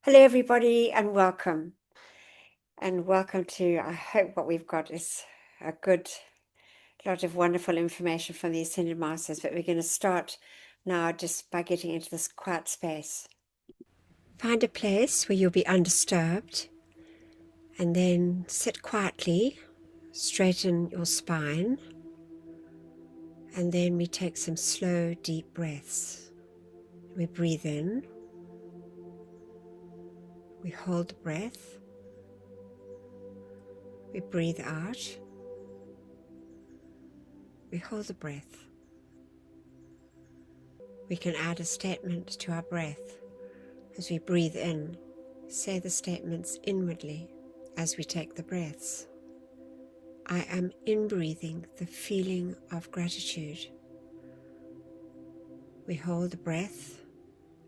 Hello, everybody, and welcome. And welcome to, I hope what we've got is a good lot of wonderful information from the Ascended Masters, but we're going to start now just by getting into this quiet space. Find a place where you'll be undisturbed, and then sit quietly, straighten your spine, and then we take some slow, deep breaths. We breathe in, we hold the breath, we breathe out, we hold the breath. We can add a statement to our breath. As we breathe in, say the statements inwardly as we take the breaths. I am in-breathing the feeling of gratitude. We hold the breath.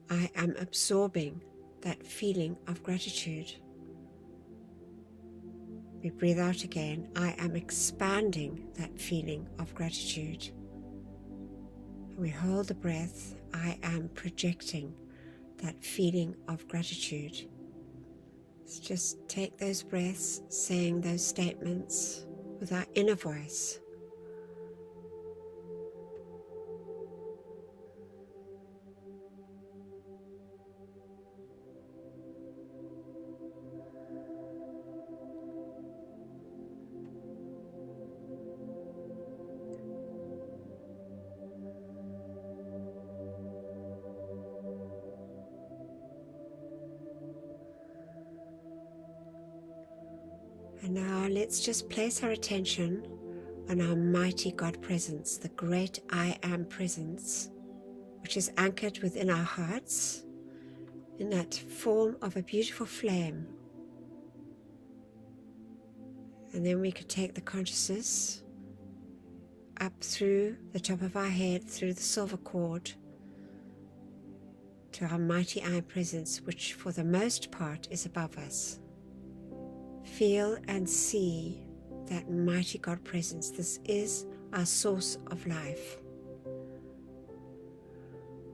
I am absorbing that feeling of gratitude. We breathe out again. I am expanding that feeling of gratitude. We hold the breath. I am projecting that feeling of gratitude. So just take those breaths, saying those statements with our inner voice. And now let's just place our attention on our mighty God presence, the great I Am presence, which is anchored within our hearts in that form of a beautiful flame. And then we could take the consciousness up through the top of our head, through the silver cord, to our mighty I Am presence, which for the most part is above us. Feel and see that mighty God presence. This is our source of life.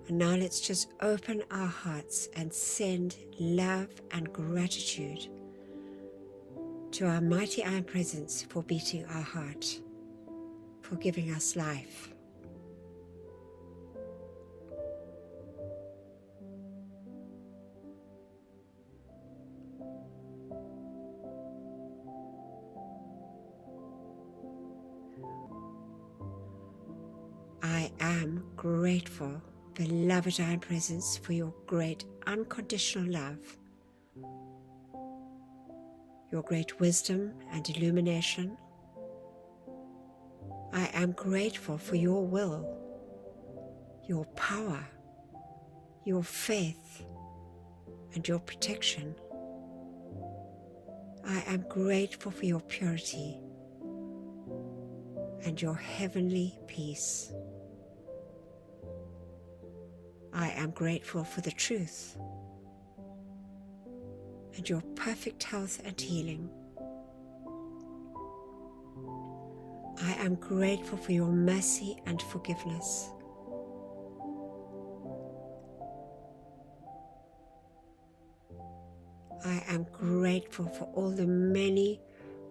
And now let's just open our hearts and send love and gratitude to our mighty I Am presence for beating our heart, for giving us life. I am grateful, beloved I Am presence, for your great unconditional love, your great wisdom and illumination. I am grateful for your will, your power, your faith, and your protection. I am grateful for your purity and your heavenly peace. I am grateful for the truth and your perfect health and healing. I am grateful for your mercy and forgiveness. I am grateful for all the many,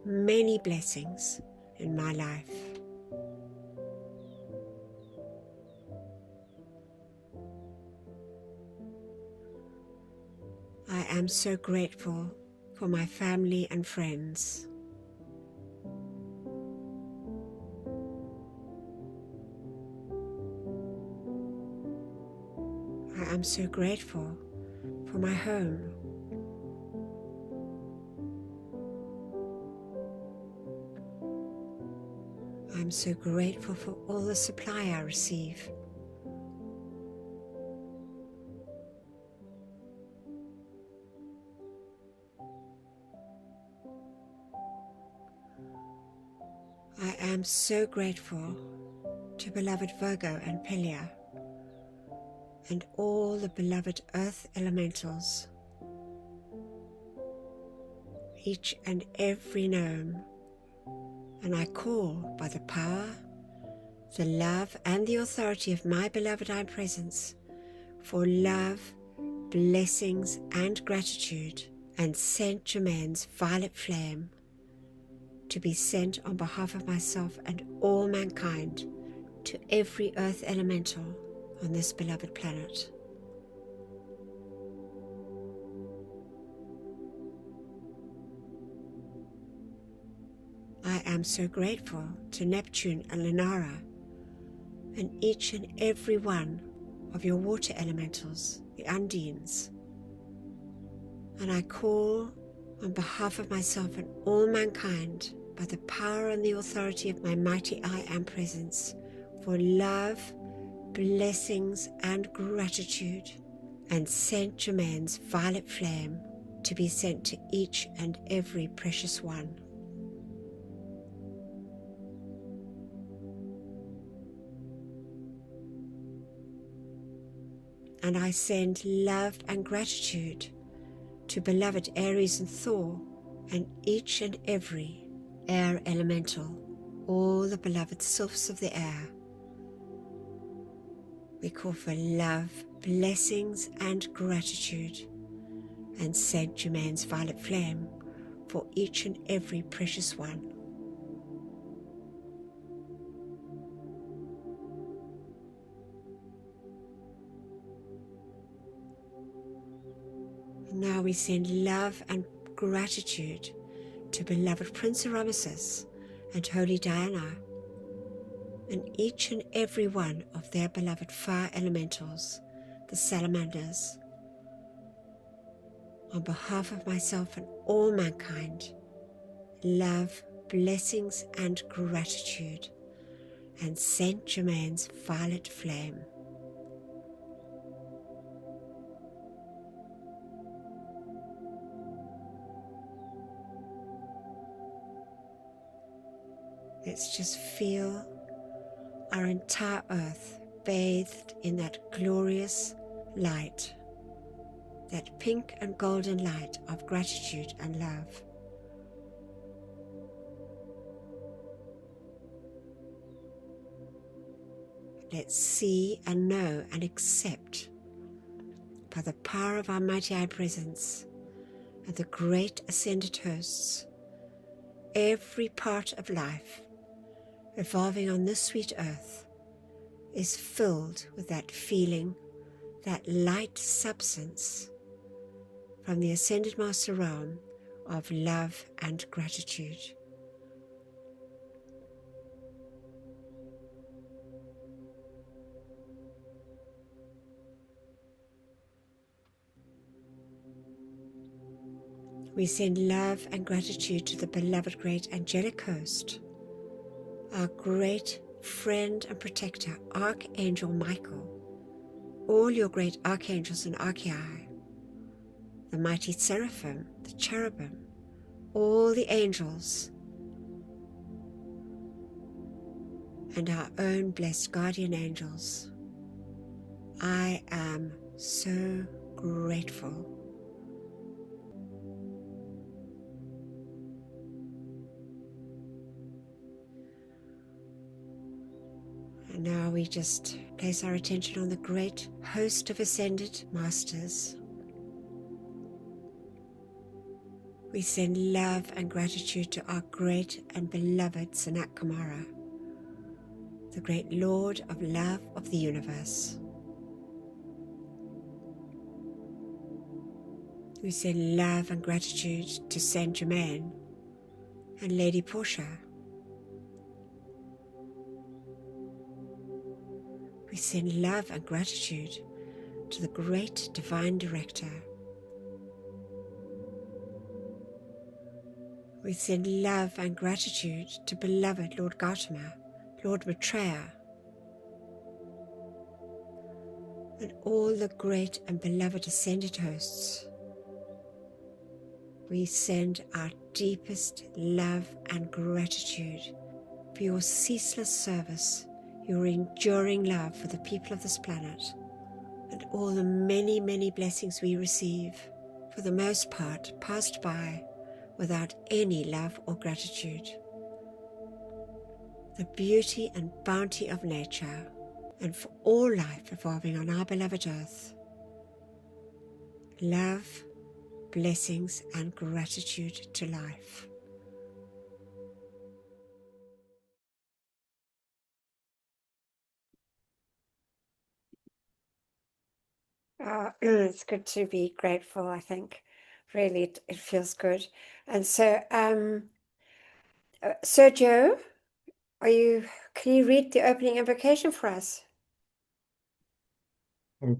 many blessings in my life. I am so grateful for my family and friends. I am so grateful for my home. I am so grateful for all the supply I receive. I am so grateful to beloved Virgo and Pelia and all the beloved earth elementals, each and every gnome, and I call by the power, the love and the authority of my beloved I Am presence for love, blessings and gratitude, and Saint Germain's violet flame to be sent on behalf of myself and all mankind to every earth elemental on this beloved planet. I am so grateful to Neptune and Lunara and each and every one of your water elementals, the Undines. And I call on behalf of myself and all mankind, by the power and the authority of my mighty I Am presence, for love, blessings and gratitude, and Saint Germain's violet flame to be sent to each and every precious one. And I send love and gratitude to beloved Aries and Thor, and each and every air elemental, all the beloved sylphs of the air. We call for love, blessings and gratitude, and Saint Germain's violet flame for each and every precious one. And now we send love and gratitude to beloved Prince Ramesses and Holy Diana, and each and every one of their beloved fire elementals, the salamanders. On behalf of myself and all mankind, love, blessings and gratitude, and Saint Germain's violet flame. Let's just feel our entire earth bathed in that glorious light, that pink and golden light of gratitude and love. Let's see and know and accept, by the power of our mighty I presence and the great ascended hosts, every part of life evolving on this sweet earth is filled with that feeling, that light substance from the ascended master realm of love and gratitude. We send love and gratitude to the beloved great angelic host, our great friend and protector, Archangel Michael, all your great archangels and archai, the mighty seraphim, the cherubim, all the angels, and our own blessed guardian angels. I am so grateful. And now we just place our attention on the great host of ascended masters. We send love and gratitude to our great and beloved Sanat Kumara, the great Lord of love of the universe. We send love and gratitude to Saint Germain and Lady Portia. We send love and gratitude to the great divine director. We send love and gratitude to beloved Lord Gautama, Lord Maitreya, and all the great and beloved ascended hosts. We send our deepest love and gratitude for your ceaseless service, your enduring love for the people of this planet, and all the many, many blessings we receive, for the most part passed by without any love or gratitude. The beauty and bounty of nature, and for all life evolving on our beloved earth. love, blessings, and gratitude to life. It's good to be grateful, I think. Really, it feels good. And so, Sergio, can you read the opening invocation for us?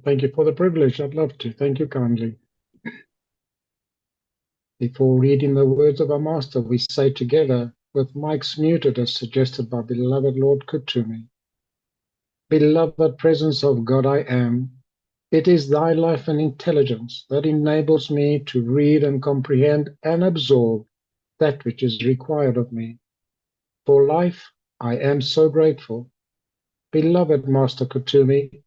Thank you for the privilege. I'd love to. Thank you kindly. Before reading the words of our Master, we say together, with mics muted as suggested by beloved Lord Kutumi, Beloved Presence of God I am, it is thy life and intelligence that enables me to read and comprehend and absorb that which is required of me. For life, I am so grateful. Beloved Master Kutumi,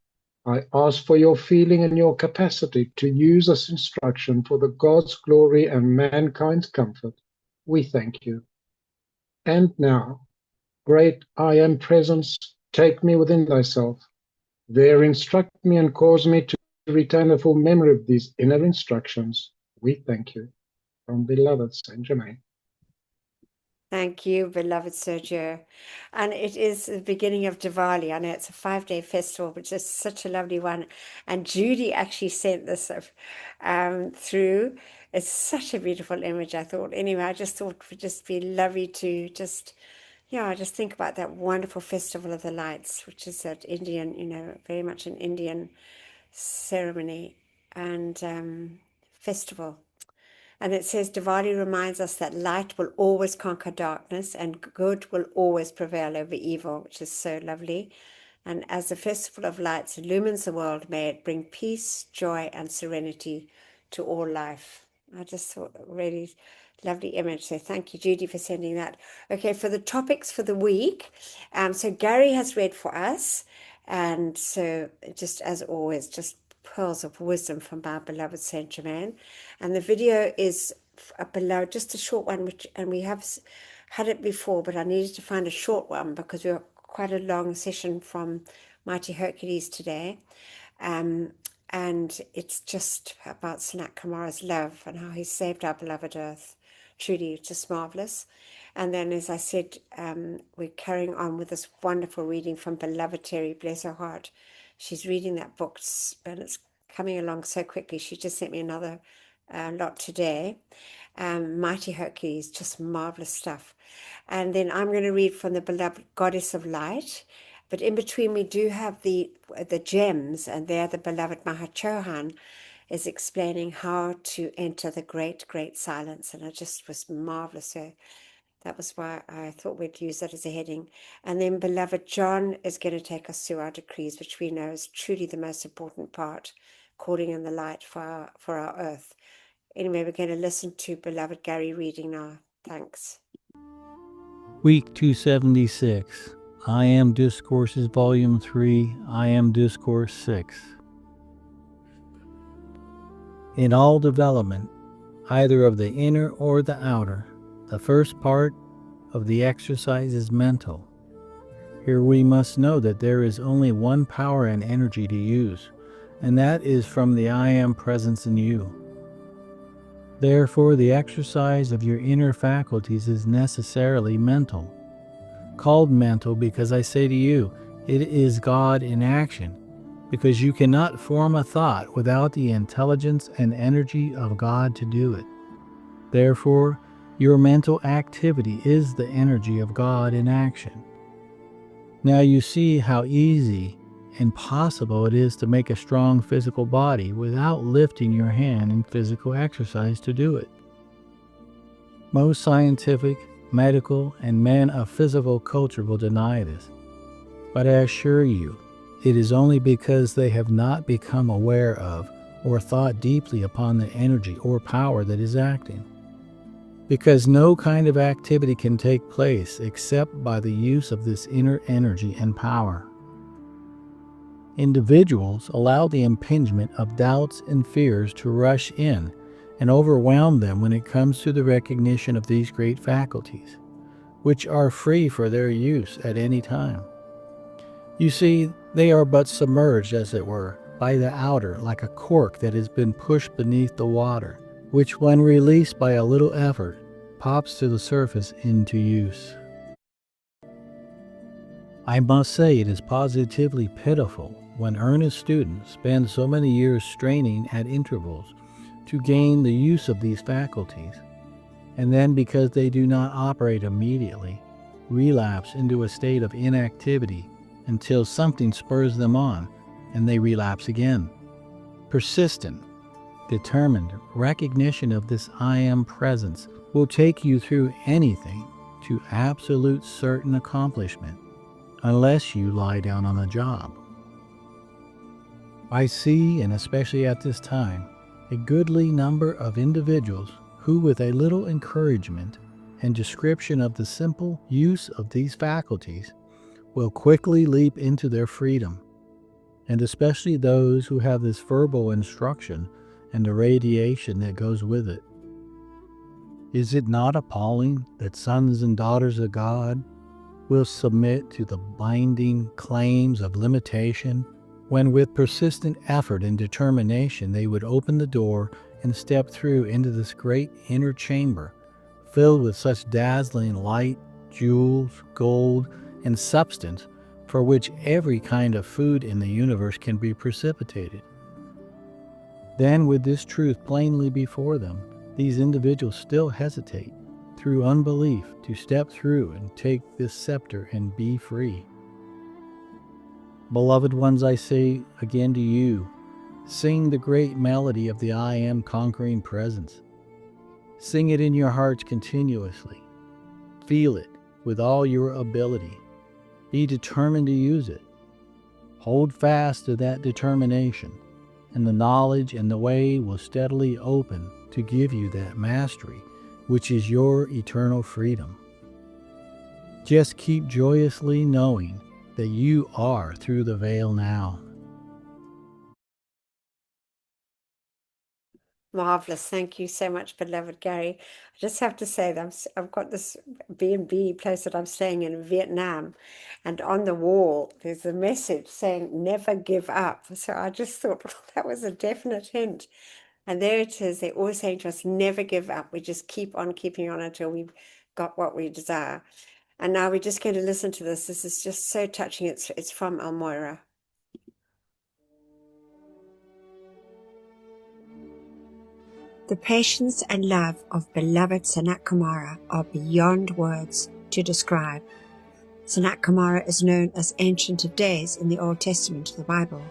I ask for your feeling and your capacity to use this instruction for the God's glory and mankind's comfort. We thank you. And now, great I am presence, take me within thyself. There instruct me and cause me to retain a full memory of these inner instructions. We thank you. From beloved Saint Germain. Thank you, beloved Sergio. And it is the beginning of Diwali. I know it's a 5-day festival, which is such a lovely one. And Judy actually sent this through. It's such a beautiful image, I thought. Anyway, I just thought it would just be lovely to just think about that wonderful festival of the lights, which is that Indian, very much an Indian ceremony and festival. And it says Diwali reminds us that light will always conquer darkness and good will always prevail over evil, which is so lovely. And as the festival of lights illumines the world, may it bring peace, joy, and serenity to all life. I just thought a really lovely image. So thank you, Judy, for sending that. Okay, for the topics for the week, so Gary has read for us. And so just as always, just pearls of wisdom from our beloved Saint Germain. And the video is below, just a short one, and we have had it before, but I needed to find a short one because we were quite a long session from Mighty Hercules today. And it's just about Sanat Kumara's love and how he saved our beloved earth. Truly, just marvelous. And then, as I said, we're carrying on with this wonderful reading from beloved Terry, bless her heart. She's reading that book, and it's coming along so quickly. She just sent me another lot today. Mighty Hercules, just marvelous stuff. And then I'm going to read from the beloved Goddess of Light. But in between, we do have the gems, and there the beloved Maha Chohan is explaining how to enter the great, great silence. And it just was marvelous. So that was why I thought we'd use that as a heading. And then beloved John is going to take us through our decrees, which we know is truly the most important part, calling in the light for our earth. Anyway, we're going to listen to beloved Gary reading now. Thanks. Week 276. I Am Discourses, Volume 3, I Am Discourse 6. In all development, either of the inner or the outer, the first part of the exercise is mental. Here we must know that there is only one power and energy to use, and that is from the I Am presence in you. Therefore, the exercise of your inner faculties is necessarily mental. Called mental because I say to you, it is God in action, because you cannot form a thought without the intelligence and energy of God to do it. Therefore, your mental activity is the energy of God in action. Now you see how easy and possible it is to make a strong physical body without lifting your hand in physical exercise to do it. Most scientific, medical, and men of physical culture will deny this. But I assure you, it is only because they have not become aware of or thought deeply upon the energy or power that is acting. Because no kind of activity can take place except by the use of this inner energy and power. Individuals allow the impingement of doubts and fears to rush in and overwhelm them when it comes to the recognition of these great faculties, which are free for their use at any time. You see, they are but submerged, as it were, by the outer like a cork that has been pushed beneath the water, which when released by a little effort, pops to the surface into use. I must say it is positively pitiful when earnest students spend so many years straining at intervals to gain the use of these faculties, and then because they do not operate immediately, relapse into a state of inactivity until something spurs them on and they relapse again. Persistent, determined recognition of this I Am presence will take you through anything to absolute certain accomplishment, unless you lie down on the job. I see, and especially at this time, a goodly number of individuals who, with a little encouragement and description of the simple use of these faculties, will quickly leap into their freedom, and especially those who have this verbal instruction and the radiation that goes with it. Is it not appalling that sons and daughters of God will submit to the binding claims of limitation when with persistent effort and determination they would open the door and step through into this great inner chamber filled with such dazzling light, jewels, gold, and substance for which every kind of food in the universe can be precipitated? Then, with this truth plainly before them, these individuals still hesitate, through unbelief, to step through and take this scepter and be free. Beloved ones, I say again to you, sing the great melody of the I Am conquering presence. Sing it in your hearts continuously. Feel it with all your ability. Be determined to use it. Hold fast to that determination, and the knowledge and the way will steadily open to give you that mastery, which is your eternal freedom. Just keep joyously knowing that you are through the veil now. Marvelous. Thank you so much, beloved Gary. I just have to say that I've got this B&B place that I'm staying in Vietnam, and on the wall there's a message saying never give up. So I just thought, well, that was a definite hint. And there it is. They're always saying to us, never give up. We just keep on keeping on until we've got what we desire. And now we're just going to listen to this. This is just so touching. It's from Elmoira. The patience and love of beloved Sanat Kumara are beyond words to describe. Sanat Kumara is known as Ancient of Days in the Old Testament of the Bible.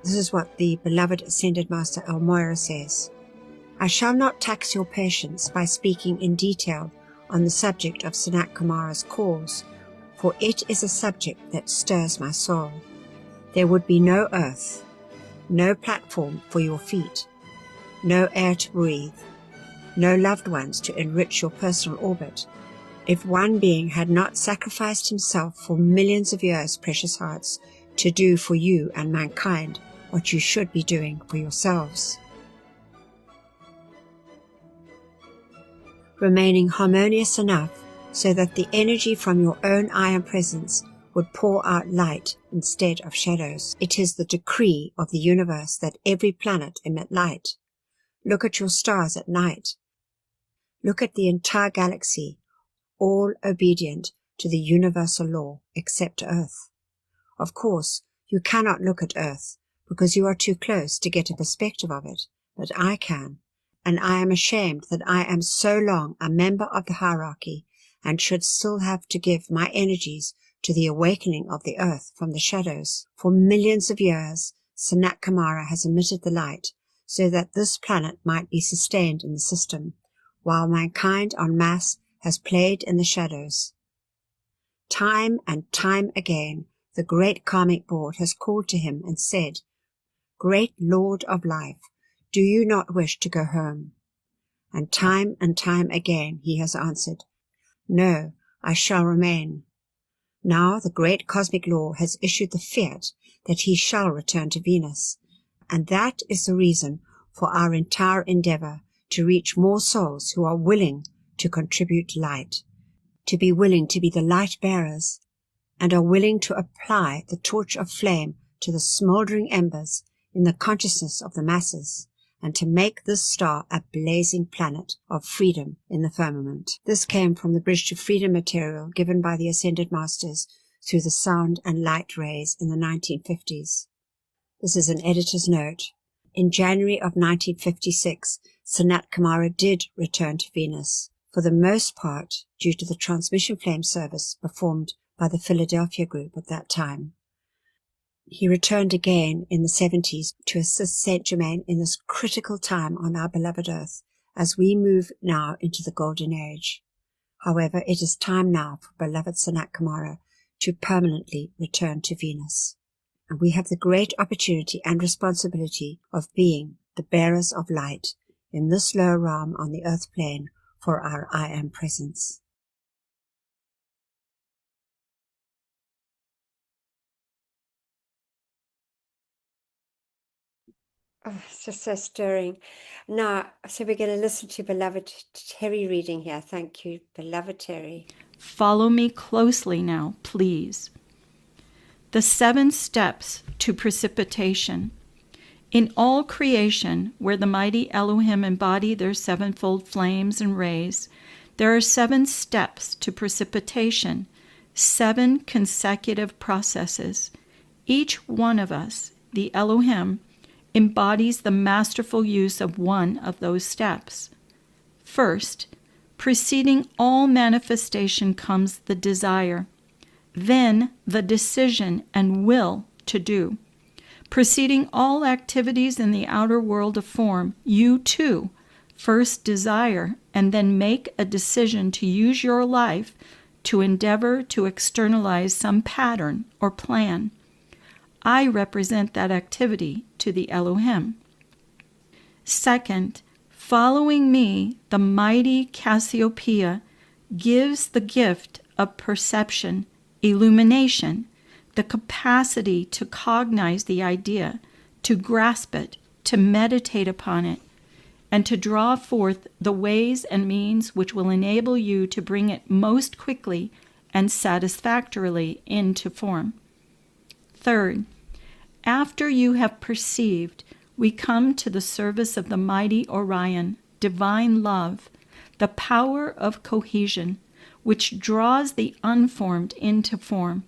This is what the beloved Ascended Master Elmoira says. I shall not tax your patience by speaking in detail on the subject of Sanat Kumara's cause, for it is a subject that stirs my soul. There would be no earth, no platform for your feet, no air to breathe, no loved ones to enrich your personal orbit, if one being had not sacrificed himself for millions of years, precious hearts, to do for you and mankind what you should be doing for yourselves. Remaining harmonious enough so that the energy from your own I Am presence would pour out light instead of shadows. It is the decree of the universe that every planet emit light. Look at your stars at night. Look at the entire galaxy, all obedient to the universal law except Earth. Of course, you cannot look at Earth because you are too close to get a perspective of it, but I can, and I am ashamed that I am so long a member of the hierarchy and should still have to give my energies to the awakening of the Earth from the shadows. For millions of years, Sanat Kumara has emitted the light, so that this planet might be sustained in the system, while mankind en masse has played in the shadows. Time and time again, the great karmic board has called to him and said, Great Lord of Life, do you not wish to go home? And time again he has answered, No, I shall remain. Now the great cosmic law has issued the fiat that he shall return to Venus, and that is the reason for our entire endeavor to reach more souls who are willing to contribute light, to be willing to be the light bearers, and are willing to apply the torch of flame to the smoldering embers in the consciousness of the masses, and to make this star a blazing planet of freedom in the firmament. This came from the Bridge to Freedom material given by the Ascended Masters through the sound and light rays in the 1950s. This is an editor's note. In January of 1956, Sanat Kumara did return to Venus, for the most part due to the transmission flame service performed by the Philadelphia group at that time. He returned again in the 70s to assist Saint Germain in this critical time on our beloved Earth as we move now into the Golden Age. However, it is time now for beloved Sanat Kumara to permanently return to Venus. And we have the great opportunity and responsibility of being the bearers of light in this lower realm on the earth plane for our I Am presence. Oh, it's just so stirring. Now, so we're going to listen to beloved Terry reading here. Thank you, beloved Terry. Follow me closely now, please. The 7 steps to precipitation. In all creation, where the mighty Elohim embody their 7-fold flames and rays, there are 7 steps to precipitation, 7 consecutive processes. Each one of us, the Elohim, embodies the masterful use of one of those steps. First, preceding all manifestation comes the desire, then the decision and will to do. Preceding all activities in the outer world of form, you too first desire and then make a decision to use your life to endeavor to externalize some pattern or plan. I represent that activity to the Elohim. Second, following me, the mighty Cassiopeia gives the gift of perception, illumination, the capacity to cognize the idea, to grasp it, to meditate upon it, and to draw forth the ways and means which will enable you to bring it most quickly and satisfactorily into form. Third, after you have perceived, we come to the service of the mighty Orion, divine love, the power of cohesion, which draws the unformed into form.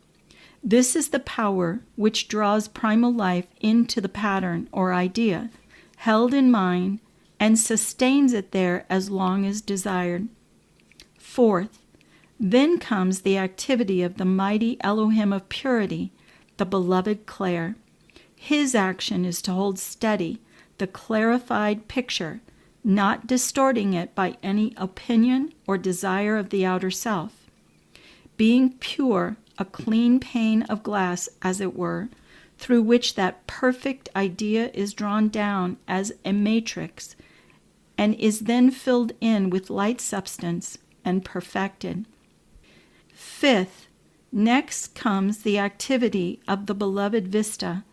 This is the power which draws primal life into the pattern or idea, held in mind, and sustains it there as long as desired. Fourth, then comes the activity of the mighty Elohim of purity, the beloved Claire. His action is to hold steady the clarified picture, not distorting it by any opinion or desire of the outer self. Being pure, a clean pane of glass, as it were, through which that perfect idea is drawn down as a matrix, and is then filled in with light substance and perfected. Fifth, next comes the activity of the beloved Vista,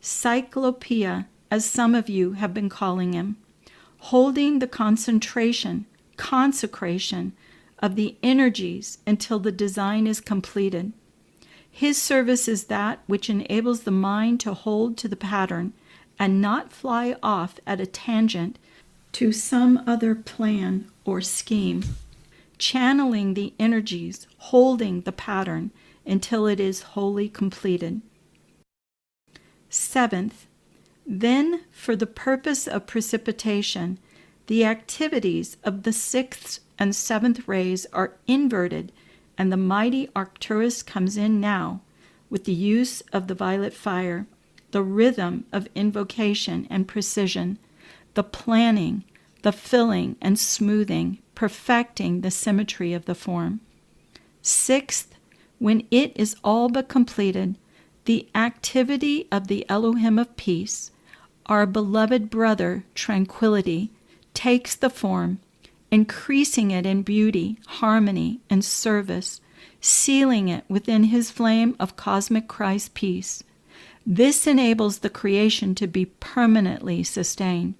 Cyclopeia, as some of you have been calling him, holding the concentration, consecration of the energies until the design is completed. His service is that which enables the mind to hold to the pattern and not fly off at a tangent to some other plan or scheme, channeling the energies, holding the pattern until it is wholly completed. Seventh, then for the purpose of precipitation, the activities of the 6th and 7th rays are inverted, and the mighty Arcturus comes in now with the use of the violet fire, the rhythm of invocation and precision, the planning, the filling and smoothing, perfecting the symmetry of the form. 6th, when it is all but completed, the activity of the Elohim of peace, our beloved brother tranquility, takes the form, increasing it in beauty, harmony, and service, sealing it within his flame of cosmic Christ peace. This enables the creation to be permanently sustained.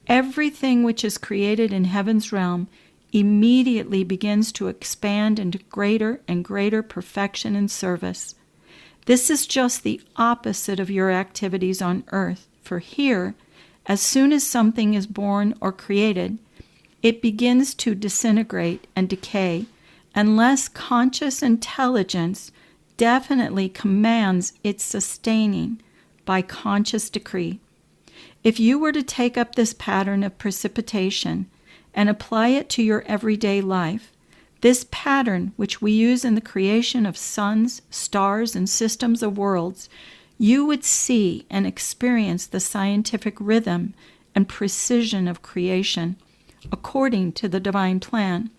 Everything which is created in heaven's realm immediately begins to expand into greater and greater perfection and service. This is just the opposite of your activities on earth, for here, as soon as something is born or created, it begins to disintegrate and decay, unless conscious intelligence definitely commands its sustaining by conscious decree. If you were to take up this pattern of precipitation and apply it to your everyday life, this pattern which we use in the creation of suns, stars, and systems of worlds, you would see and experience the scientific rhythm and precision of creation according to the divine plan.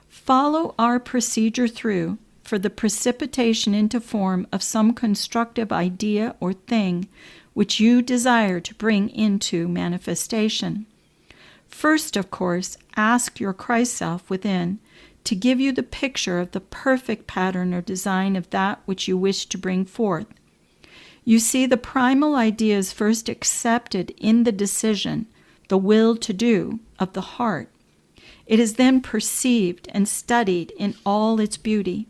Follow our procedure through for the precipitation into form of some constructive idea or thing which you desire to bring into manifestation. First, of course, ask your Christ self within to give you the picture of the perfect pattern or design of that which you wish to bring forth. You see, the primal idea is first accepted in the decision, the will to do, of the heart. It is then perceived and studied in all its beauty.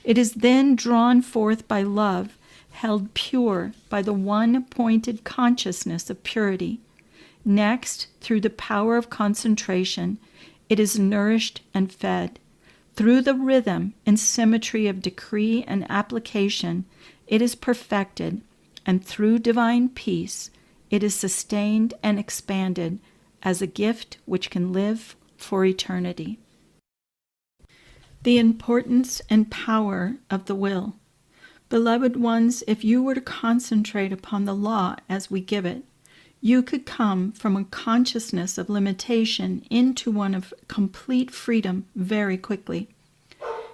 It is then drawn forth by love, held pure by the one-pointed consciousness of purity. Next, through the power of concentration, it is nourished and fed. Through the rhythm and symmetry of decree and application, it is perfected, and through divine peace, it is sustained and expanded as a gift which can live for eternity. The importance and power of the will. Beloved ones, if you were to concentrate upon the law as we give it, you could come from a consciousness of limitation into one of complete freedom very quickly.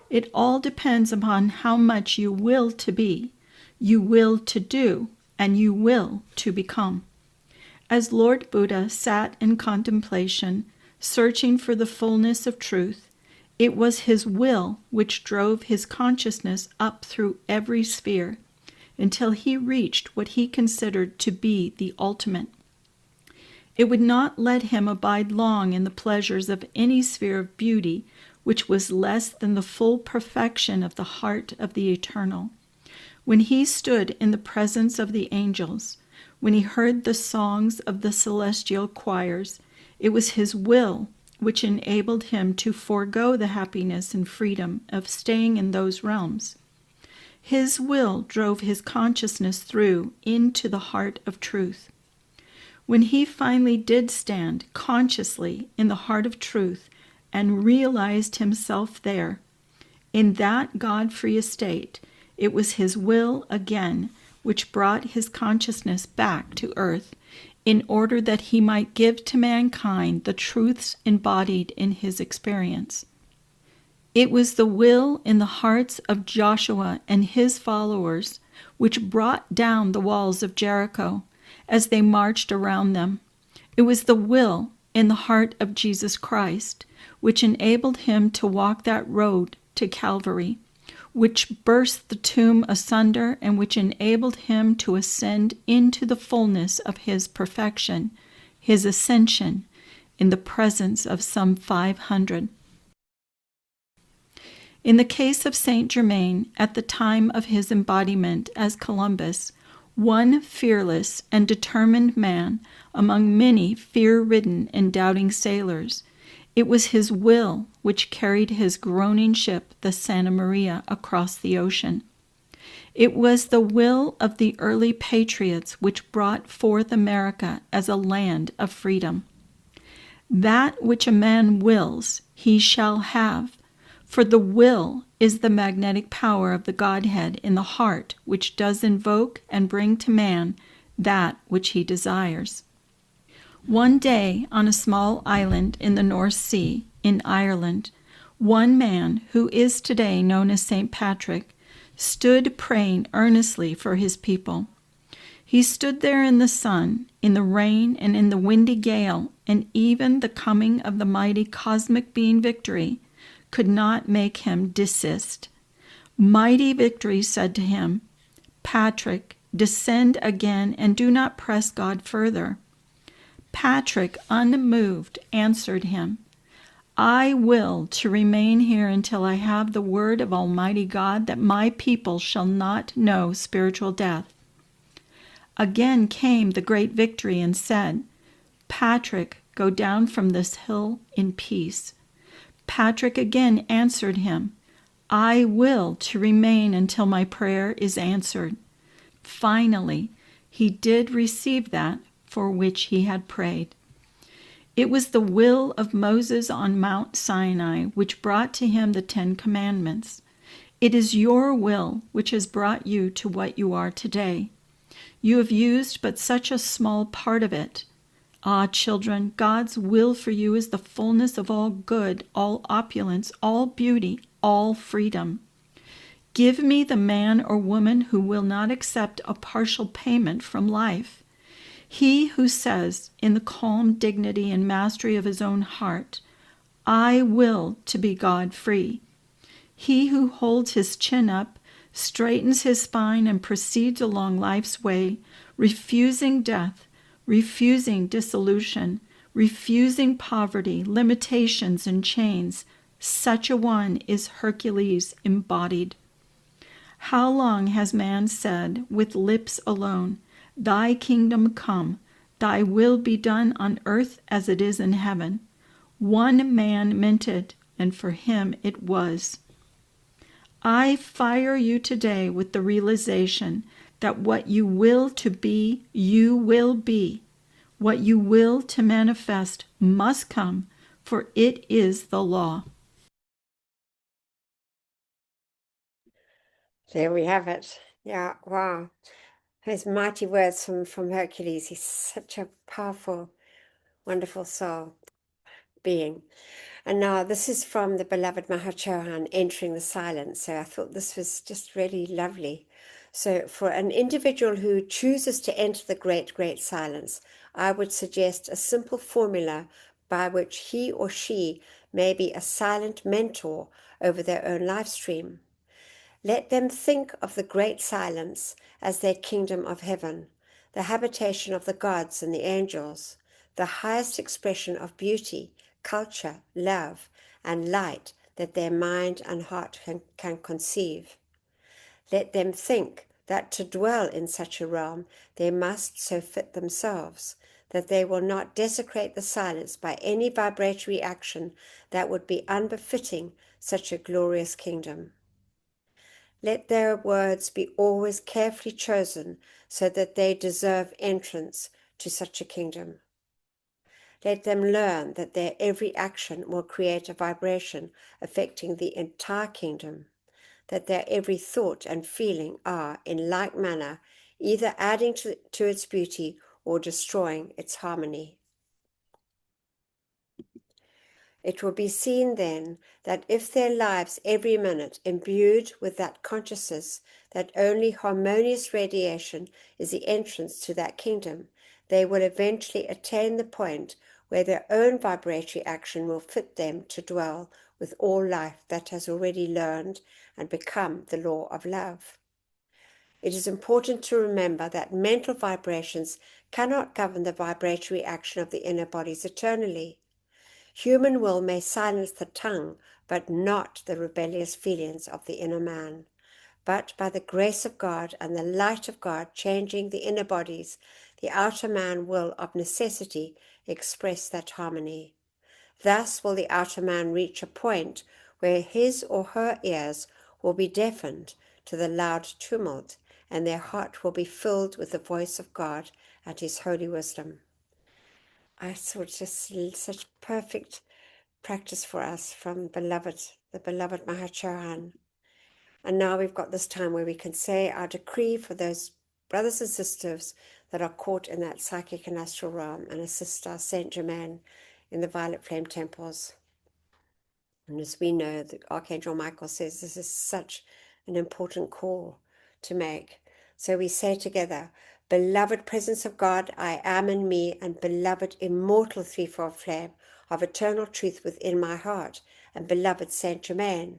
It all depends upon how much you will to be, you will to do, and you will to become. As Lord Buddha sat in contemplation, searching for the fullness of truth, it was his will which drove his consciousness up through every sphere until he reached what he considered to be the ultimate. It would not let him abide long in the pleasures of any sphere of beauty which was less than the full perfection of the heart of the eternal. When he stood in the presence of the angels, when he heard the songs of the celestial choirs, it was his will which enabled him to forego the happiness and freedom of staying in those realms. His will drove his consciousness through into the heart of truth. When he finally did stand consciously in the heart of truth and realized himself there, in that God-free estate, it was his will again which brought his consciousness back to earth in order that he might give to mankind the truths embodied in his experience. It was the will in the hearts of Joshua and his followers which brought down the walls of Jericho as they marched around them. It was the will in the heart of Jesus Christ which enabled him to walk that road to Calvary, which burst the tomb asunder and which enabled him to ascend into the fullness of his perfection, his ascension, in the presence of some 500. In the case of Saint Germain, at the time of his embodiment as Columbus, one fearless and determined man among many fear-ridden and doubting sailors, it was his will which carried his groaning ship, the Santa Maria, across the ocean. It was the will of the early patriots which brought forth America as a land of freedom. That which a man wills, he shall have, for the will is the magnetic power of the Godhead in the heart which does invoke and bring to man that which he desires. One day, on a small island in the North Sea, in Ireland, one man, who is today known as St. Patrick, stood praying earnestly for his people. He stood there in the sun, in the rain, and in the windy gale, and even the coming of the mighty cosmic being Victory could not make him desist. Mighty Victory said to him, "Patrick, descend again and do not press God further." Patrick, unmoved, answered him, I will to remain here until I have the word of Almighty God that my people shall not know spiritual death. Again came the great victory and said, Patrick, go down from this hill in peace. Patrick again answered him, I will to remain until my prayer is answered. Finally, he did receive that for which he had prayed. It was the will of Moses on Mount Sinai which brought to him the 10 Commandments. It is your will which has brought you to what you are today. You have used but such a small part of it. Ah, children, God's will for you is the fullness of all good, all opulence, all beauty, all freedom. Give me the man or woman who will not accept a partial payment from life. He who says, in the calm dignity and mastery of his own heart, I will to be God-free. He who holds his chin up, straightens his spine, and proceeds along life's way, refusing death, refusing dissolution, refusing poverty, limitations, and chains. Such a one is Hercules embodied. How long has man said, with lips alone, Thy kingdom come, thy will be done on earth as it is in heaven. One man meant it, and for him it was. I fire you today with the realization that what you will to be, you will be. What you will to manifest must come, for it is the law. There we have it. Yeah, wow. Those mighty words from Hercules. He's such a powerful, wonderful soul being. And now this is from the beloved Maha Chohan, Entering the Silence. So I thought this was just really lovely. So for an individual who chooses to enter the great, great silence, I would suggest a simple formula by which he or she may be a silent mentor over their own life stream. Let them think of the great silence as their kingdom of heaven, the habitation of the gods and the angels, the highest expression of beauty, culture, love, and light that their mind and heart can conceive. Let them think that to dwell in such a realm they must so fit themselves that they will not desecrate the silence by any vibratory action that would be unbefitting such a glorious kingdom. Let their words be always carefully chosen so that they deserve entrance to such a kingdom. Let them learn that their every action will create a vibration affecting the entire kingdom, that their every thought and feeling are, in like manner, either adding to its beauty or destroying its harmony. It will be seen then that if their lives every minute imbued with that consciousness that only harmonious radiation is the entrance to that kingdom, they will eventually attain the point where their own vibratory action will fit them to dwell with all life that has already learned and become the law of love. It is important to remember that mental vibrations cannot govern the vibratory action of the inner bodies eternally. Human will may silence the tongue, but not the rebellious feelings of the inner man. But by the grace of God and the light of God changing the inner bodies, the outer man will of necessity express that harmony. Thus will the outer man reach a point where his or her ears will be deafened to the loud tumult, and their heart will be filled with the voice of God and his holy wisdom. I saw just such perfect practice for us from the beloved Maha Chohan. And now we've got this time where we can say our decree for those brothers and sisters that are caught in that psychic and astral realm, and assist our Saint Germain in the violet flame temples. And as we know, the Archangel Michael says this is such an important call to make. So we say together, beloved presence of God, I am in me, and beloved immortal threefold flame of eternal truth within my heart, and beloved Saint Germain,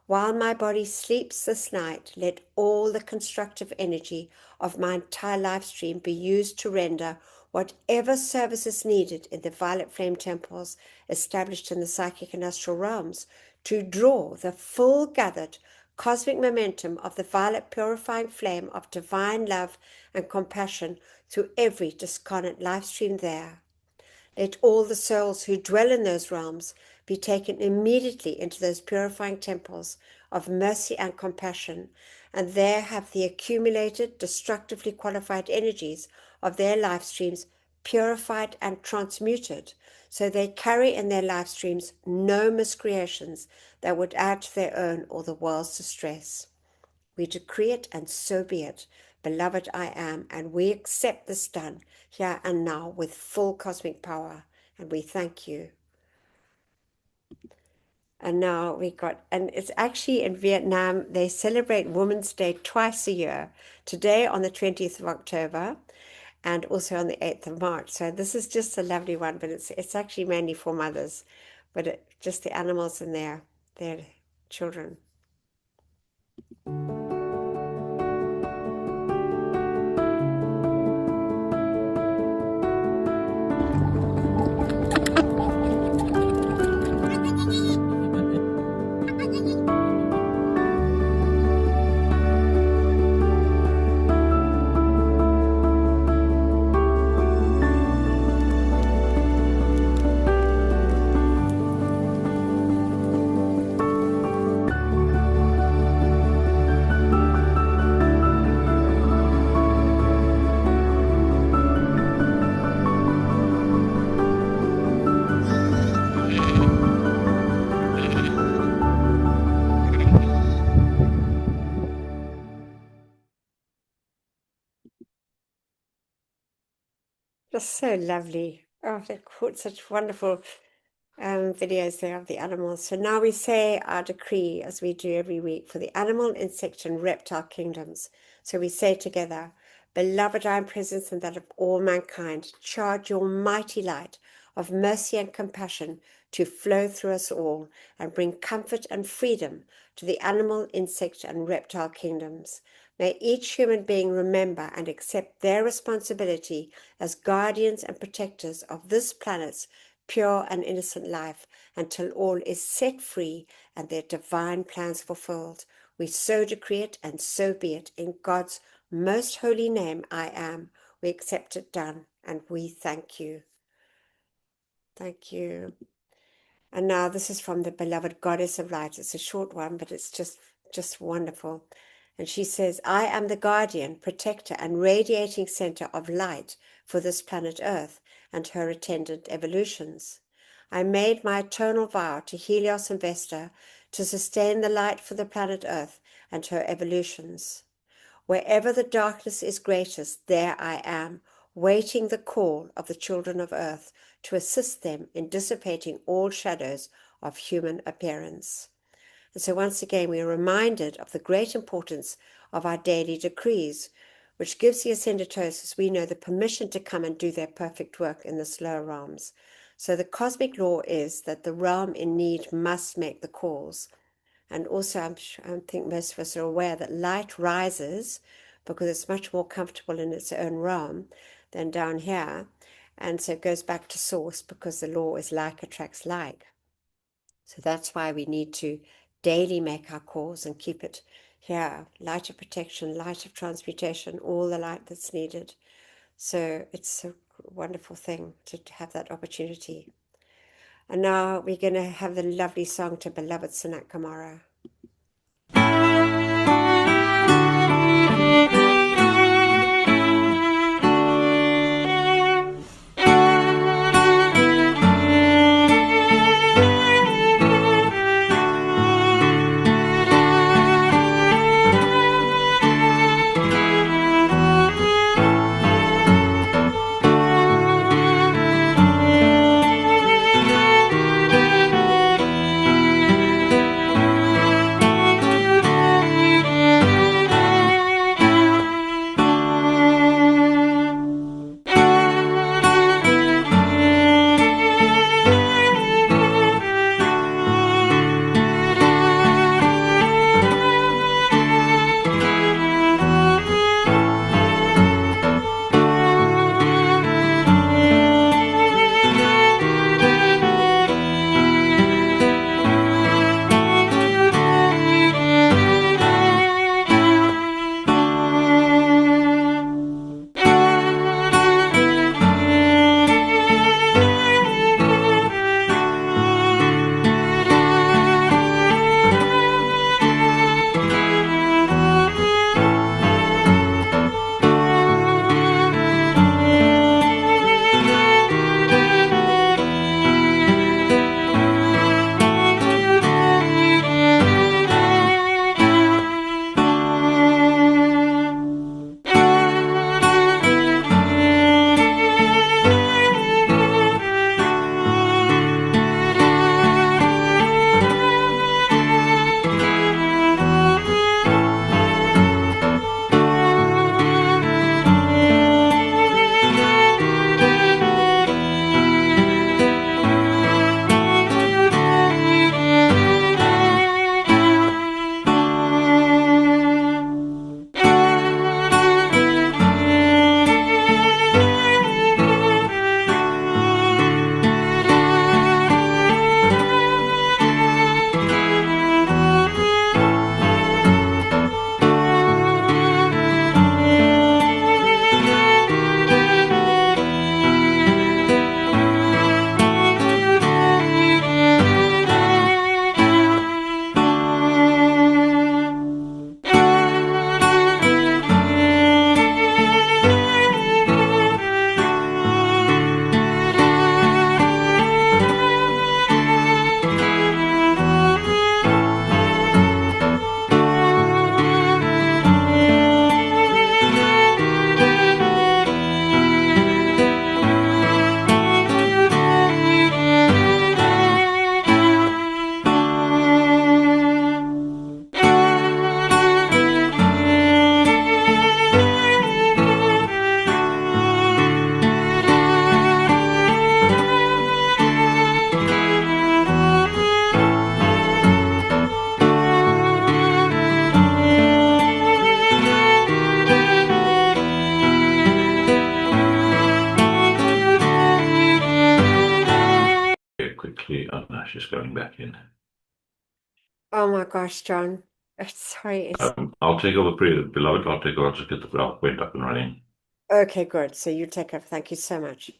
while my body sleeps this night, let all the constructive energy of my entire life stream be used to render whatever service is needed in the violet flame temples established in the psychic and astral realms to draw the full gathered cosmic momentum of the violet purifying flame of divine love and compassion through every discarnate life stream there. Let all the souls who dwell in those realms be taken immediately into those purifying temples of mercy and compassion, and there have the accumulated, destructively qualified energies of their life streams purified and transmuted, so they carry in their life streams no miscreations that would add to their own or the world's distress. We decree it, and so be it. Beloved, I am, and we accept this done here and now with full cosmic power, and we thank you. And now and it's actually in Vietnam, they celebrate Women's Day twice a year, today on the 20th of October, and also on the 8th of March. So this is just a lovely one, but it's actually mainly for mothers, but just the animals and their children. Just so lovely. Oh, they put such wonderful videos there of the animals. So now we say our decree, as we do every week, for the animal, insect, and reptile kingdoms. So we say together, Beloved, I am present and that of all mankind. Charge your mighty light of mercy and compassion to flow through us all and bring comfort and freedom to the animal, insect, and reptile kingdoms. May each human being remember and accept their responsibility as guardians and protectors of this planet's pure and innocent life until all is set free and their divine plans fulfilled. We so decree it, and so be it. In God's most holy name, I am. We accept it done, and we thank you. Thank you. And now this is from the beloved Goddess of Light. It's a short one, but it's just wonderful. And she says, I am the guardian, protector, and radiating center of light for this planet Earth and her attendant evolutions. I made my eternal vow to Helios and Vesta to sustain the light for the planet Earth and her evolutions. Wherever the darkness is greatest, there I am, waiting the call of the children of Earth to assist them in dissipating all shadows of human appearance. And so once again, we are reminded of the great importance of our daily decrees, which gives the ascended hosts, as we know, the permission to come and do their perfect work in the lower realms. So the cosmic law is that the realm in need must make the calls. And also, I think most of us are aware that light rises because it's much more comfortable in its own realm than down here. And so it goes back to source because the law is like attracts like. So that's why we need to daily make our calls and keep it here. Light of protection, light of transmutation, all the light that's needed. So it's a wonderful thing to have that opportunity. And now we're going to have the lovely song to beloved Sanat Kumara. going back in. Oh my gosh, John. Sorry. I'll take over, beloved. I'll take over. I'll just get the PowerPoint up and running. Okay, good. So you take over. Thank you so much.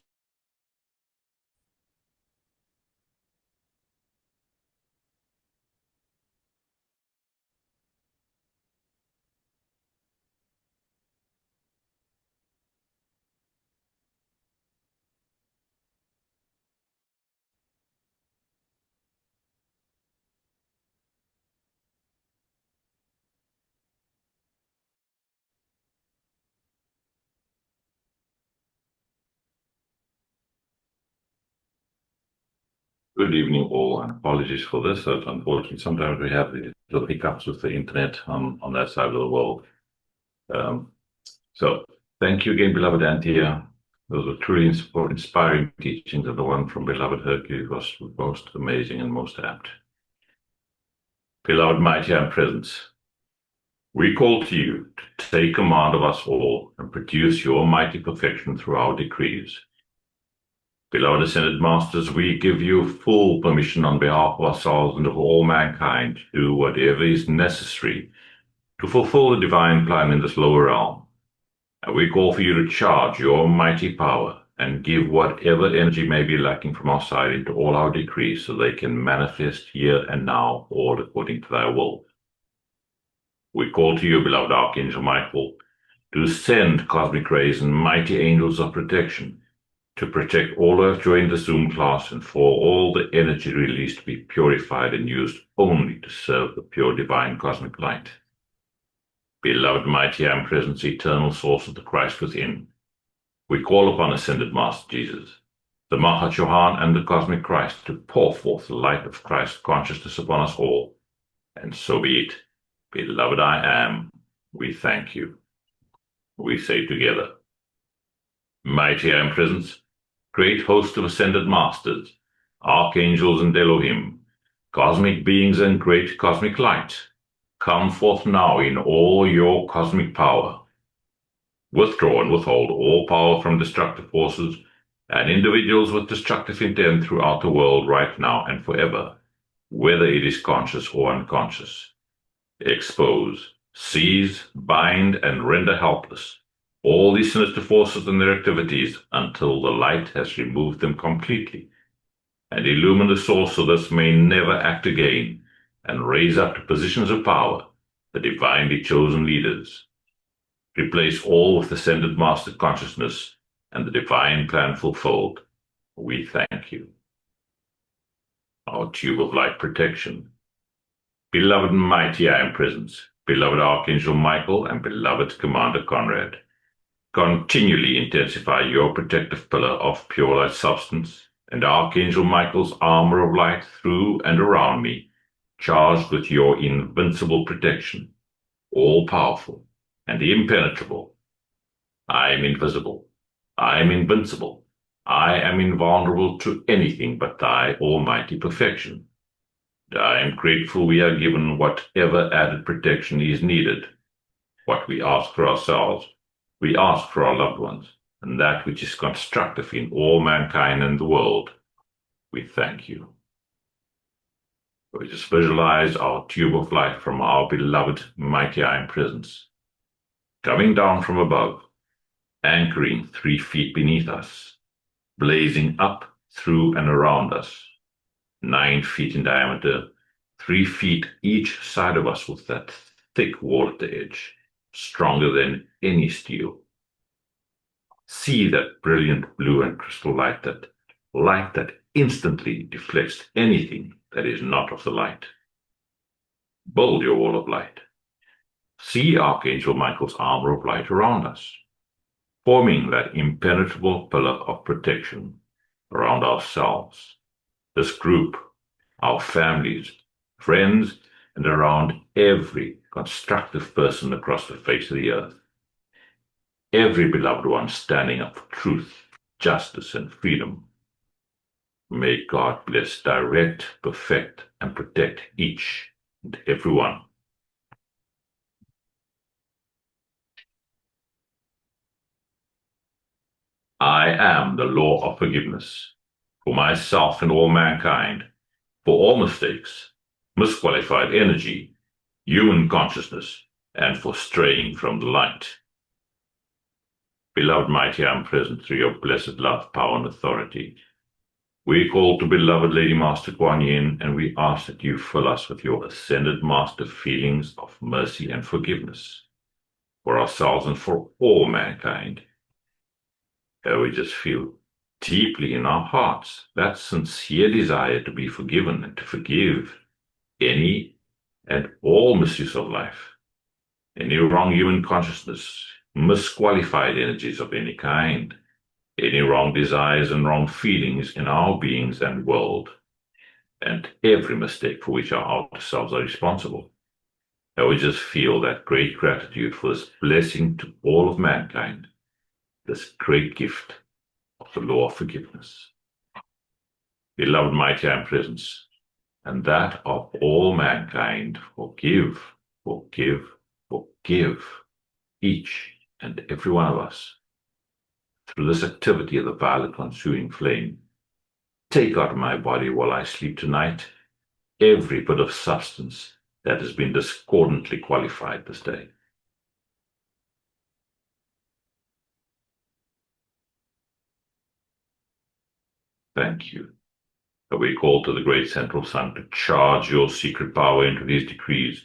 Good evening, all, and apologies for this. Unfortunately, sometimes we have the little hiccups with the internet on that side of the world. So thank you again, beloved Anthea. Those were truly inspiring teachings, and the one from beloved Hercules was most amazing and most apt. Beloved mighty and presence, we call to you to take command of us all and produce your mighty perfection through our decrees. Beloved Ascended Masters, we give you full permission on behalf of ourselves and of all mankind to do whatever is necessary to fulfill the divine plan in this lower realm. And we call for you to charge your mighty power and give whatever energy may be lacking from our side into all our decrees so they can manifest here and now, all according to thy will. We call to you, beloved Archangel Michael, to send cosmic rays and mighty angels of protection to protect all who have joined the Zoom class and for all the energy released to be purified and used only to serve the pure divine cosmic light. Beloved mighty and presence, eternal source of the Christ within, we call upon Ascended Master Jesus, the Maha, Chohan, and the Cosmic Christ to pour forth the light of Christ consciousness upon us all. And so be it. Beloved I am, we thank you. We say together, mighty I am presence, great host of Ascended Masters, Archangels and Elohim, cosmic beings and great cosmic light, come forth now in all your cosmic power. Withdraw and withhold all power from destructive forces and individuals with destructive intent throughout the world right now and forever, whether it is conscious or unconscious. Expose, seize, bind, and render helpless all these sinister forces and their activities until the light has removed them completely, and illumine the source so this may never act again, and raise up to positions of power the divinely chosen leaders. Replace all with Ascended Master consciousness and the divine plan fulfilled. We thank you. Our tube of light protection. Beloved mighty I am presence, beloved Archangel Michael, and beloved Commander Conrad, continually intensify your protective pillar of pure light substance and Archangel Michael's armor of light through and around me, charged with your invincible protection, all-powerful and impenetrable. I am invisible. I am invincible. I am invulnerable to anything but thy almighty perfection. And I am grateful we are given whatever added protection is needed. What we ask for ourselves, we ask for our loved ones, and that which is constructive in all mankind and the world. We thank you. We just visualize our tube of light from our beloved mighty iron presence, coming down from above, anchoring 3 feet beneath us, blazing up, through, and around us, 9 feet in diameter, 3 feet each side of us with that thick wall at the edge, stronger than any steel. See that brilliant blue and crystal light that instantly deflects anything that is not of the light. Build your wall of light. See Archangel Michael's armor of light around us, forming that impenetrable pillar of protection around ourselves, this group, our families, friends, and around every constructive person across the face of the earth. Every beloved one standing up for truth, justice, and freedom. May God bless, direct, perfect, and protect each and every one. I am the law of forgiveness for myself and all mankind, for all mistakes, misqualified energy, human consciousness, and for straying from the light. Beloved Mighty, I am present through your blessed love, power, and authority. We call to beloved Lady Master Kuan Yin, and we ask that you fill us with your ascended Master feelings of mercy and forgiveness for ourselves and for all mankind. And we just feel deeply in our hearts that sincere desire to be forgiven and to forgive any and all misuse of life, any wrong human consciousness, misqualified energies of any kind, any wrong desires and wrong feelings in our beings and world, and every mistake for which our outer selves are responsible. And we just feel that great gratitude for this blessing to all of mankind, this great gift of the law of forgiveness. Beloved Mighty, I am presence, and that of all mankind, forgive, forgive, forgive each and every one of us. Through this activity of the violet consuming flame, take out of my body while I sleep tonight every bit of substance that has been discordantly qualified this day. Thank you. We call to the great central sun to charge your secret power into these decrees.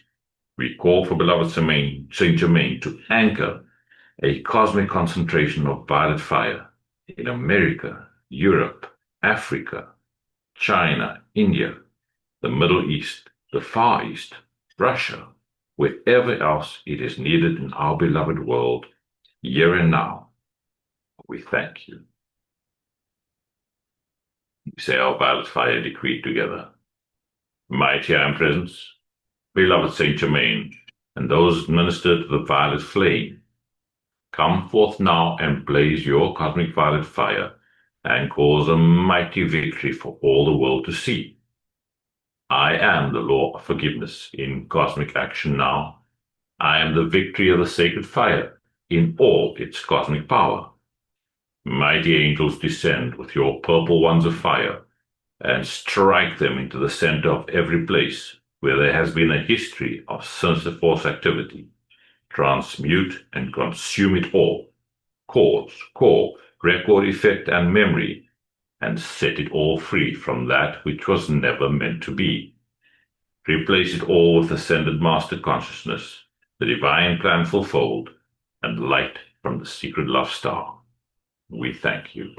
We call for beloved Saint Germain to anchor a cosmic concentration of violet fire in America, Europe, Africa, China, India, the Middle East, the Far East, Russia, wherever else it is needed in our beloved world, here and now. We thank you. We say our violet fire decree together. Mighty I am presence, beloved Saint Germain, and those ministered to the violet flame, come forth now and blaze your cosmic violet fire and cause a mighty victory for all the world to see. I am the law of forgiveness in cosmic action now. I am the victory of the sacred fire in all its cosmic power. Mighty angels, descend with your purple wands of fire and strike them into the center of every place where there has been a history of sinister force activity. Transmute and consume it all, cause, record, effect, and memory, and set it all free from that which was never meant to be. Replace it all with ascended master consciousness, the divine plan fulfilled, and light from the secret love star. We thank you.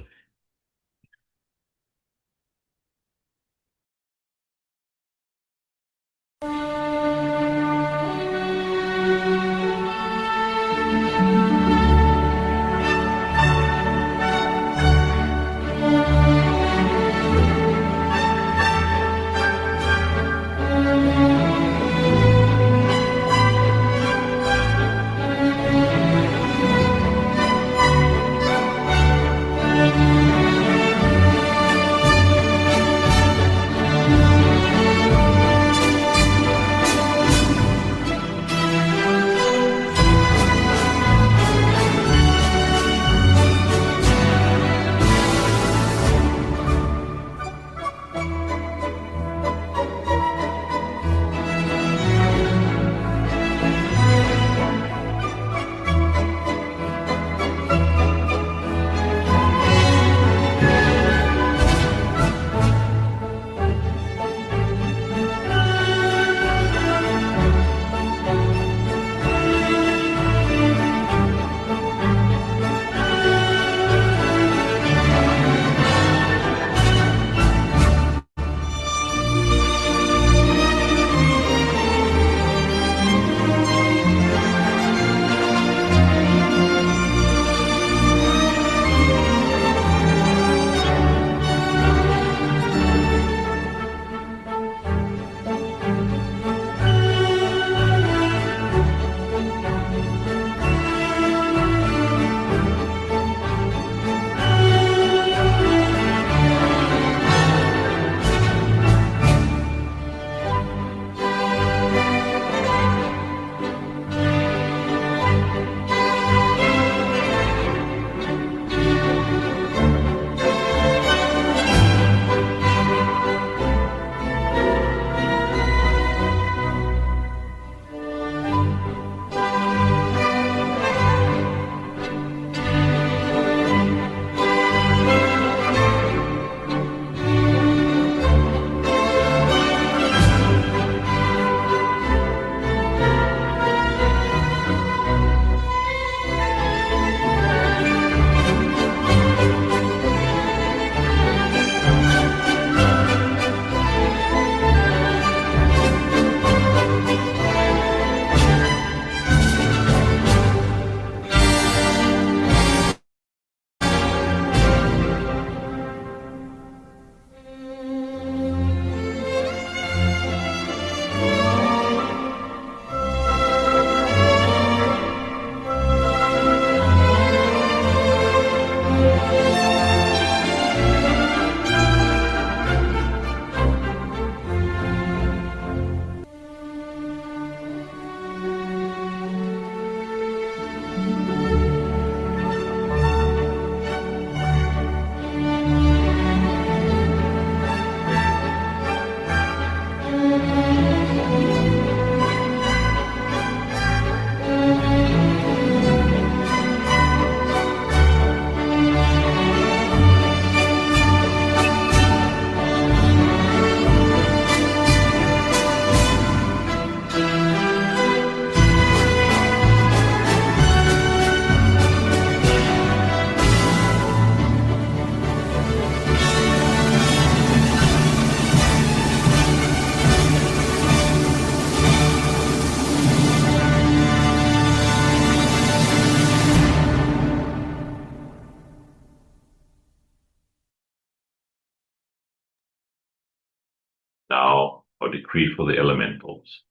decree for the elementals.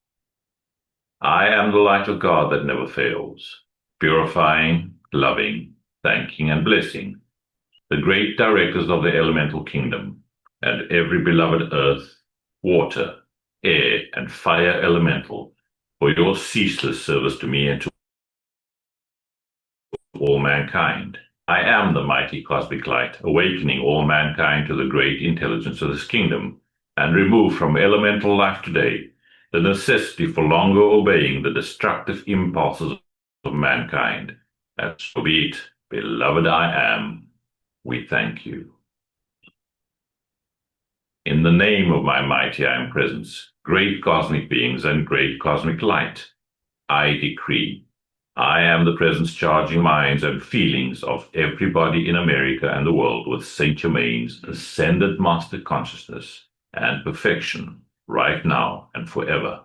I am the light of God that never fails, purifying, loving, thanking, and blessing the great directors of the elemental kingdom, and every beloved earth, water, air, and fire elemental, for your ceaseless service to me and to all mankind. I am the mighty cosmic light, awakening all mankind to the great intelligence of this kingdom, and remove from elemental life today the necessity for longer obeying the destructive impulses of mankind. And so be it, beloved I am. We thank you. In the name of my mighty I am presence, great cosmic beings and great cosmic light, I decree, I am the presence charging minds and feelings of everybody in America and the world with Saint Germain's ascended master consciousness and perfection right now and forever.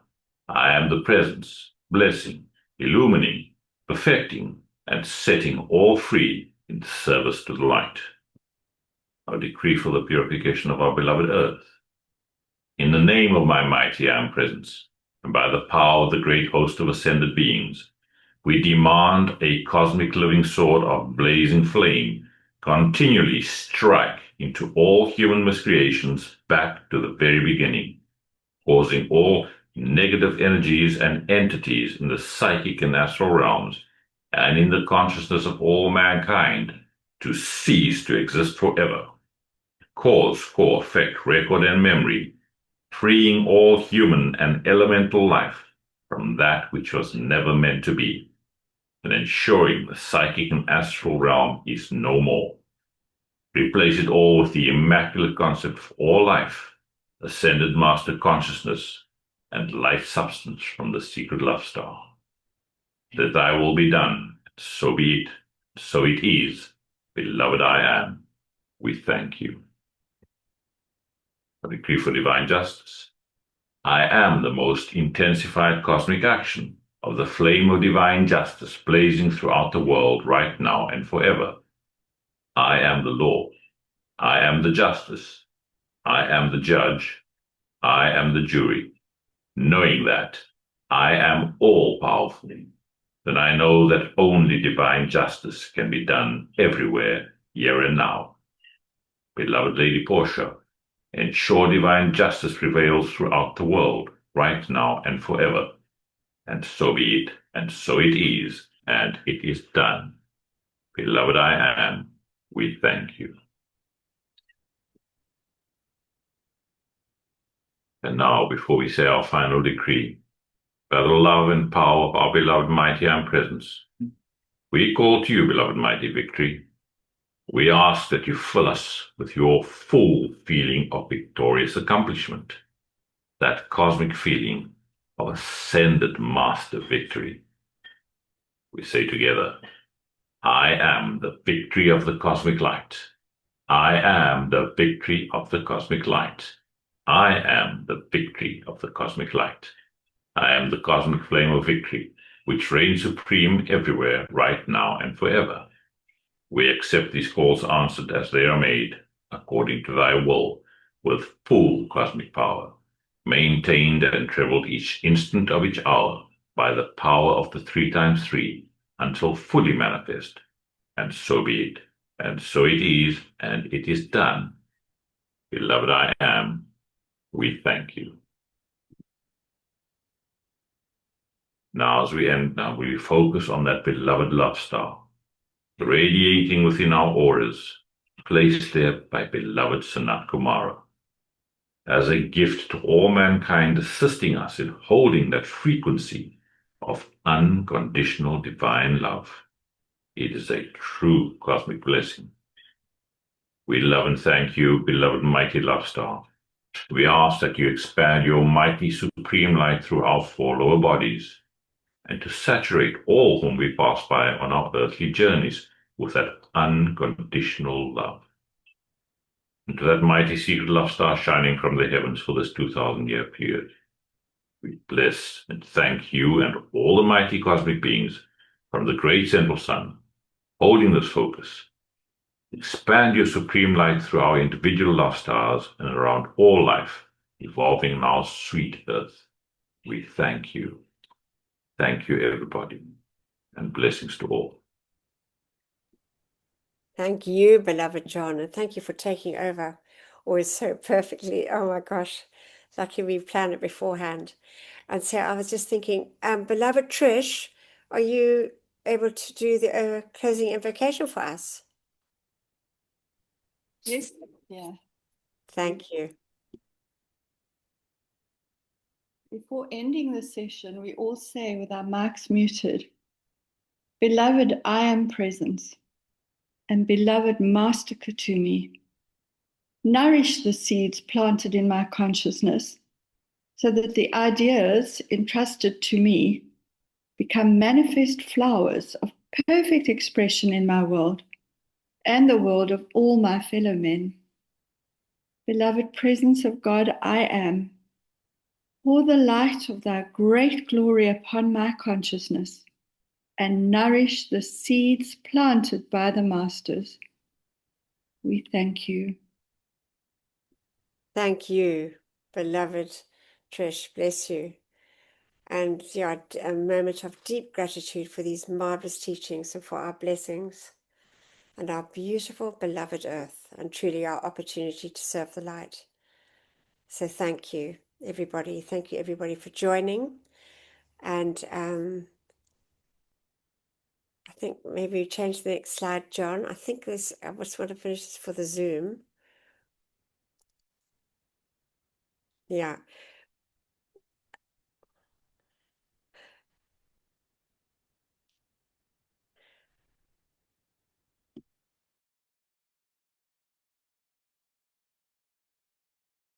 I am the presence, blessing, illumining, perfecting, and setting all free in service to the light. I decree for the purification of our beloved earth. In the name of my mighty I am presence, and by the power of the great host of ascended beings, we demand a cosmic living sword of blazing flame continually strike into all human miscreations back to the very beginning, causing all negative energies and entities in the psychic and astral realms and in the consciousness of all mankind to cease to exist forever. Cause, core, effect, record, and memory, freeing all human and elemental life from that which was never meant to be, and ensuring the psychic and astral realm is no more. Replace it all with the immaculate concept of all life, ascended master consciousness, and life substance from the secret love star. That thy will be done, so be it, so it is, beloved I am. We thank you. I decree for divine justice. I am the most intensified cosmic action of the flame of divine justice blazing throughout the world right now and forever. I am the law. I am the justice. I am the judge. I am the jury. Knowing that I am all-powerful, then I know that only divine justice can be done everywhere, here and now. Beloved Lady Portia, ensure divine justice prevails throughout the world, right now and forever. And so be it, and so it is, and it is done. Beloved I am, we thank you. And now, before we say our final decree, by the love and power of our beloved mighty I am presence, we call to you, beloved mighty Victory. We ask that you fill us with your full feeling of victorious accomplishment, that cosmic feeling of ascended master victory. We say together, I am the victory of the cosmic light. I am the victory of the cosmic light. I am the victory of the cosmic light. I am the cosmic flame of victory, which reigns supreme everywhere, right now and forever. We accept these calls answered as they are made, according to thy will, with full cosmic power, maintained and trebled each instant of each hour by the power of the 3 times 3, until fully manifest. And so be it, and so it is, and it is done. Beloved I am, we thank you. Now, as we end, we focus on that beloved love star, radiating within our auras, placed there by beloved Sanat Kumara, as a gift to all mankind, assisting us in holding that frequency of unconditional divine love. It is a true cosmic blessing. We love and thank you, beloved mighty love star. We ask that you expand your mighty supreme light through our 4 lower bodies, and to saturate all whom we pass by on our earthly journeys with that unconditional love. And to that mighty secret love star shining from the heavens for this 2,000-year period, we bless and thank you and all the mighty cosmic beings from the great central sun, holding this focus. Expand your supreme light through our individual love stars and around all life, evolving in our sweet earth. We thank you. Thank you, everybody, and blessings to all. Thank you, beloved John, and thank you for taking over always so perfectly. Oh my gosh, lucky we planned it beforehand. And so I was just thinking, beloved Trish, are you able to do the closing invocation for us? Yes. Yeah. Thank you. Before ending the session, we all say with our mics muted, Beloved, I am presence, and beloved Master Katumi, nourish the seeds planted in my consciousness so that the ideas entrusted to me become manifest flowers of perfect expression in my world and the world of all my fellow men. Beloved presence of God, I am. Pour the light of thy great glory upon my consciousness and nourish the seeds planted by the masters. We thank you. Thank you, beloved Trish. Bless you. And yeah, a moment of deep gratitude for these marvelous teachings and for our blessings and our beautiful beloved earth and truly our opportunity to serve the light. So thank you, everybody. Thank you, everybody, for joining. And I think maybe we change the next slide, John. I think this, I just want to finish this for the Zoom. Yeah.